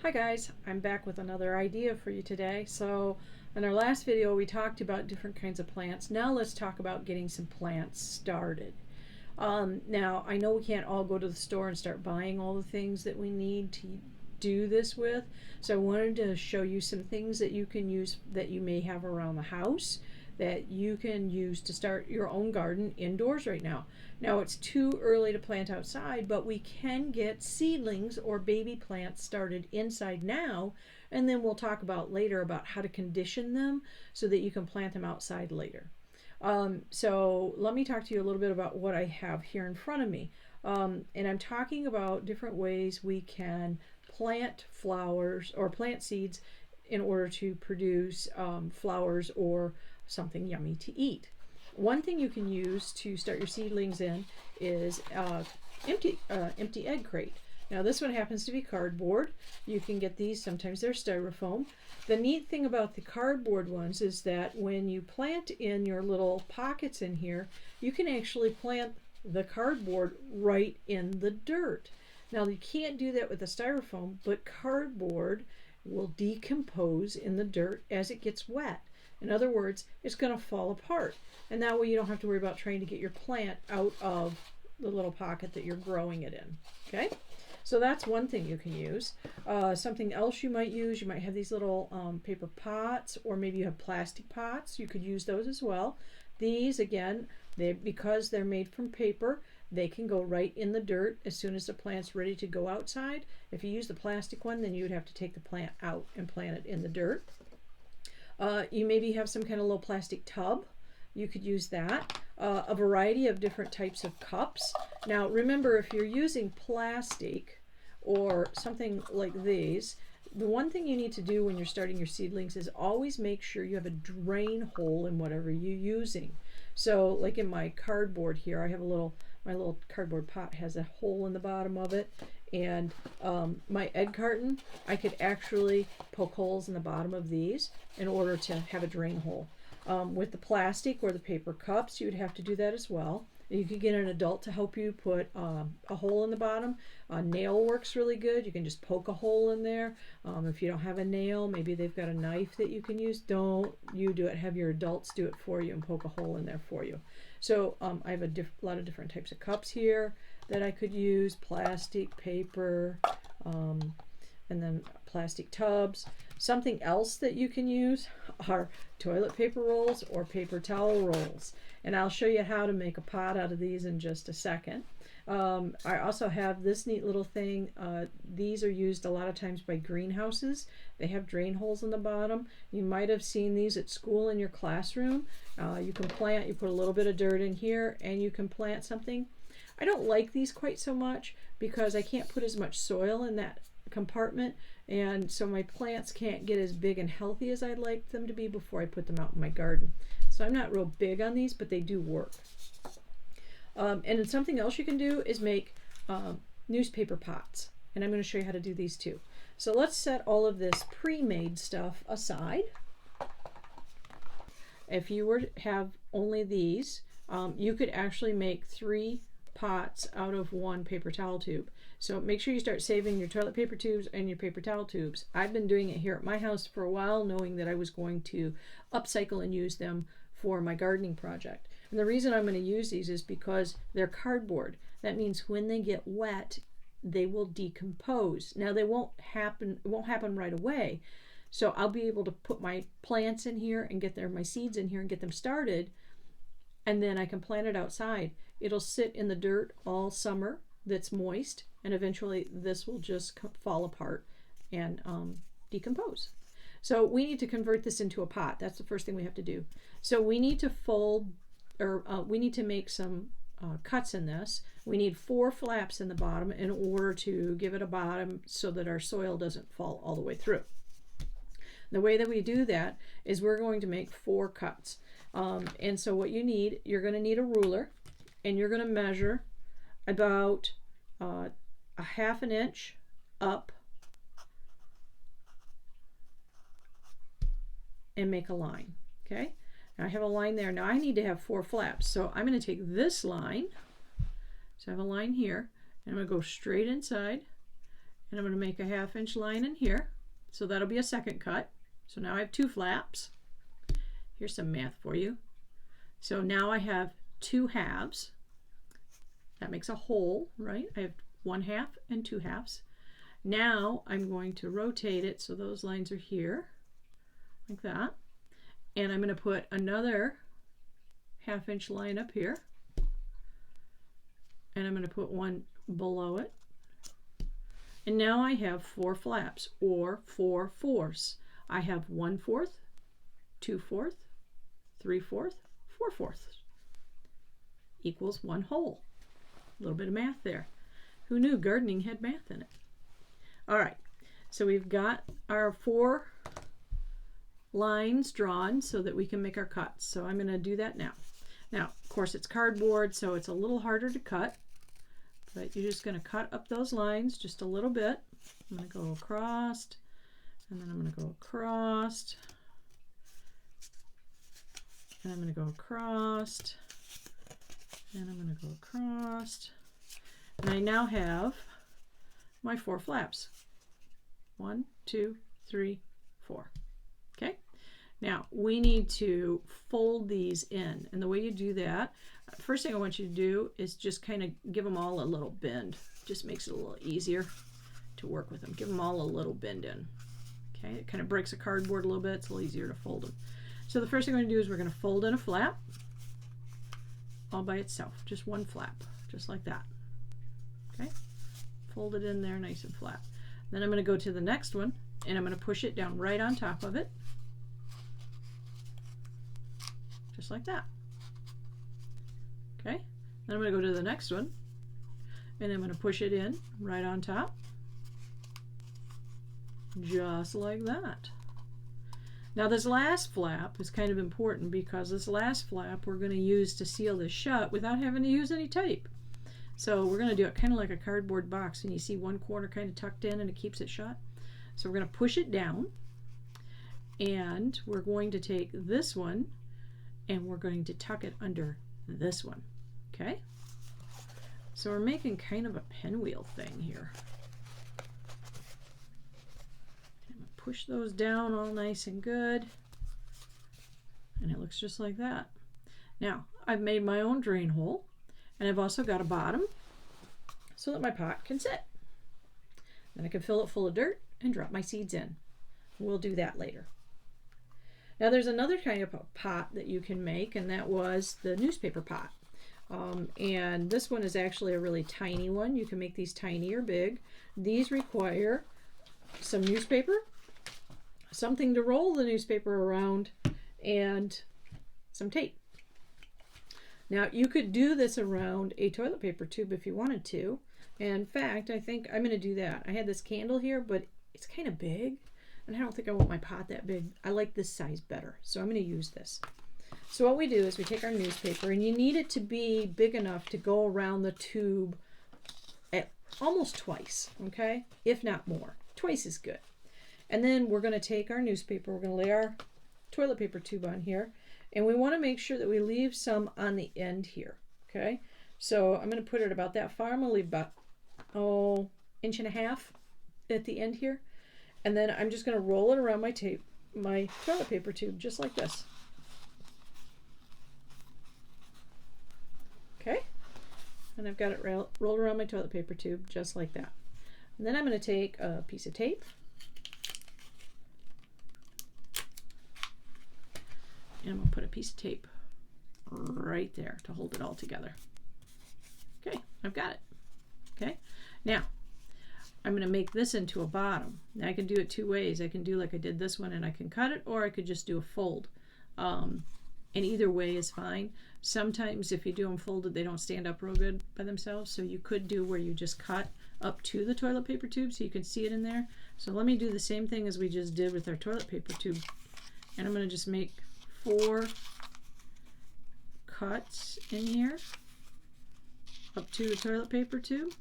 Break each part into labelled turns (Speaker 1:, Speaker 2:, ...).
Speaker 1: Hi guys, I'm back with another idea for you today. So in our last video we talked about different kinds of plants. Now let's talk about getting some plants started. Now I know we can't all go to the store and start buying all the things that we need to do this with. So I wanted to show you some things that you can use that you may have around the house that you can use to start your own garden indoors right now. Now it's too early to plant outside, but we can get seedlings or baby plants started inside now, and then we'll talk about later about how to condition them so that you can plant them outside later. So let me talk to you a little bit about what I have here in front of me. And I'm talking about different ways we can plant flowers or plant seeds in order to produce flowers or something yummy to eat. One thing you can use to start your seedlings in is empty egg crate. Now this one happens to be cardboard. You can get these, sometimes they're styrofoam. The neat thing about the cardboard ones is that when you plant in your little pockets in here, you can actually plant the cardboard right in the dirt. Now you can't do that with the styrofoam, but cardboard will decompose in the dirt as it gets wet. In other words, it's going to fall apart. And that way you don't have to worry about trying to get your plant out of the little pocket that you're growing it in. Okay? So that's one thing you can use. Something else you might use, you might have these little paper pots, or maybe you have plastic pots. You could use those as well. These, again, because they're made from paper, they can go right in the dirt as soon as the plant's ready to go outside. If you use the plastic one, then you would have to take the plant out and plant it in the dirt. You maybe have some kind of little plastic tub. You could use that. A variety of different types of cups. Now remember, if you're using plastic or something like these, the one thing you need to do when you're starting your seedlings is always make sure you have a drain hole in whatever you're using. So like in my cardboard here, I have my little cardboard pot has a hole in the bottom of it, and my egg carton, I could actually poke holes in the bottom of these in order to have a drain hole. With the plastic or the paper cups, you would have to do that as well. You could get an adult to help you put a hole in the bottom. A nail works really good. You can just poke a hole in there. If you don't have a nail, maybe they've got a knife that you can use. Don't you do it. Have your adults do it for you and poke a hole in there for you. So I have a lot of different types of cups here that I could use. Plastic, paper, and then plastic tubs. Something else that you can use are toilet paper rolls or paper towel rolls. And I'll show you how to make a pot out of these in just a second. I also have this neat little thing. These are used a lot of times by greenhouses. They have drain holes in the bottom. You might have seen these at school in your classroom. You can plant, you put a little bit of dirt in here and you can plant something. I don't like these quite so much because I can't put as much soil in that compartment, and so my plants can't get as big and healthy as I'd like them to be before I put them out in my garden. So I'm not real big on these, but they do work. And then something else you can do is make newspaper pots, and I'm going to show you how to do these too. So let's set all of this pre-made stuff aside. If you were to have only these, you could actually make 3 pots out of 1 paper towel tube. So make sure you start saving your toilet paper tubes and your paper towel tubes. I've been doing it here at my house for a while, knowing that I was going to upcycle and use them for my gardening project. And the reason I'm going to use these is because they're cardboard. That means when they get wet, they will decompose. Now it won't happen right away. So I'll be able to put my plants in here and get my seeds in here and get them started, and then I can plant it outside. It'll sit in the dirt all summer that's moist, and eventually this will just fall apart and decompose. So we need to convert this into a pot. That's the first thing we have to do. So we need to we need to make some cuts in this. We need 4 flaps in the bottom in order to give it a bottom so that our soil doesn't fall all the way through. The way that we do that is we're going to make 4 cuts. And so what you're going to need a ruler, and you're going to measure about a 1/2 inch up and make a line. Okay, now I have a line there. Now I need to have 4 flaps, so I'm going to take this line. So I have a line here, and I'm going to go straight inside, and I'm going to make a 1/2 inch line in here. So that'll be a second cut. So now I have 2 flaps. Here's some math for you. So now I have 2 halves. That makes a whole, right? I have 1/2 and 2 halves. Now I'm going to rotate it so those lines are here, like that. And I'm going to put another 1/2 inch line up here. And I'm going to put one below it. And now I have 4 flaps, or 4 fourths. I have 1/4, 2/4, 3/4, 4/4 equals 1 whole. A little bit of math there. Who knew gardening had math in it? All right, so we've got our 4 lines drawn so that we can make our cuts. So I'm going to do that now. Now, of course, it's cardboard, so it's a little harder to cut, but you're just going to cut up those lines just a little bit. I'm going to go across, and then I'm going to go across, and I'm going to go across, and I'm going to go across, and I now have my 4 flaps. 1, 2, 3, 4. Okay. Now we need to fold these in, and the way you do that, first thing I want you to do is just kind of give them all a little bend. Just makes it a little easier to work with them. Give them all a little bend in. Okay, it kind of breaks the cardboard a little bit. It's a little easier to fold them. So the first thing we're going to do is we're going to fold in a flap all by itself, just one flap, just like that. Okay, fold it in there nice and flat. Then I'm going to go to the next one, and I'm going to push it down right on top of it, just like that. Okay, then I'm going to go to the next one, and I'm going to push it in right on top, just like that. Now this last flap is kind of important because this last flap we're going to use to seal this shut without having to use any tape. So we're going to do it kind of like a cardboard box, and you see one corner kind of tucked in and it keeps it shut. So we're going to push it down, and we're going to take this one and we're going to tuck it under this one. Okay, so we're making kind of a pinwheel thing here. Push those down all nice and good, and it looks just like that. Now I've made my own drain hole, and I've also got a bottom so that my pot can sit. Then I can fill it full of dirt and drop my seeds in. We'll do that later. Now there's another kind of a pot that you can make, and that was the newspaper pot. And this one is actually a really tiny one. You can make these tiny or big. These require some newspaper, something to roll the newspaper around, and some tape. Now you could do this around a toilet paper tube if you wanted to. And in fact, I think I'm going to do that. I had this candle here, but it's kind of big, and I don't think I want my pot that big. I like this size better, so I'm going to use this. So what we do is we take our newspaper, and you need it to be big enough to go around the tube at almost twice, okay? If not more. Twice is good. And then we're going to take our newspaper, we're going to lay our toilet paper tube on here, and we want to make sure that we leave some on the end here, okay? So I'm going to put it about that far. I'm going to leave about, 1.5 inches at the end here. And then I'm just going to roll it around my toilet paper tube, just like this. Okay? And I've got it rolled around my toilet paper tube, just like that. And then I'm going to take a piece of tape, and I'm going to put a piece of tape right there to hold it all together. Okay, I've got it. Okay, now I'm going to make this into a bottom. Now I can do it 2 ways. I can do like I did this one and I can cut it, or I could just do a fold. And either way is fine. Sometimes if you do them folded, they don't stand up real good by themselves. So you could do where you just cut up to the toilet paper tube so you can see it in there. So let me do the same thing as we just did with our toilet paper tube. And I'm going to just make 4 cuts in here up to the toilet paper tube.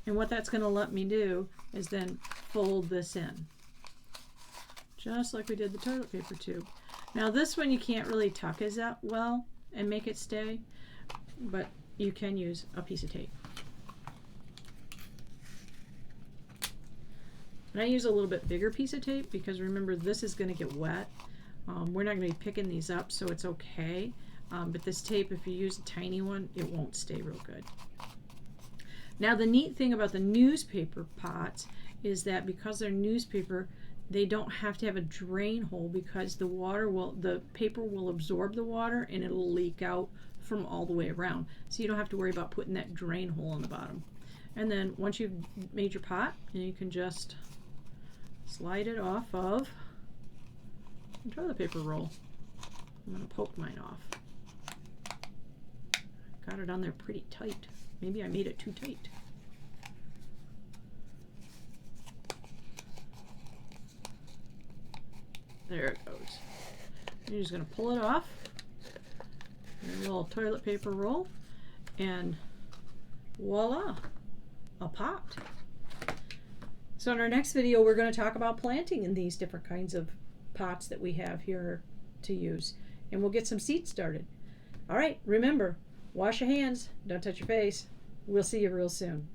Speaker 1: And what that's going to let me do is then fold this in, just like we did the toilet paper tube. Now this one you can't really tuck as that well and make it stay, but you can use a piece of tape. And I use a little bit bigger piece of tape because remember this is going to get wet. We're not going to be picking these up, so it's okay. But this tape, if you use a tiny one, it won't stay real good. Now the neat thing about the newspaper pots is that because they're newspaper, they don't have to have a drain hole because the paper will absorb the water and it'll leak out from all the way around. So you don't have to worry about putting that drain hole in the bottom. And then once you've made your pot, you can just slide it off of the toilet paper roll. I'm going to poke mine off. Got it on there pretty tight. Maybe I made it too tight. There it goes. You're just going to pull it off. Your little toilet paper roll. And voila, a pot. So in our next video, we're going to talk about planting in these different kinds of pots that we have here to use. And we'll get some seeds started. All right, remember, wash your hands, don't touch your face. We'll see you real soon.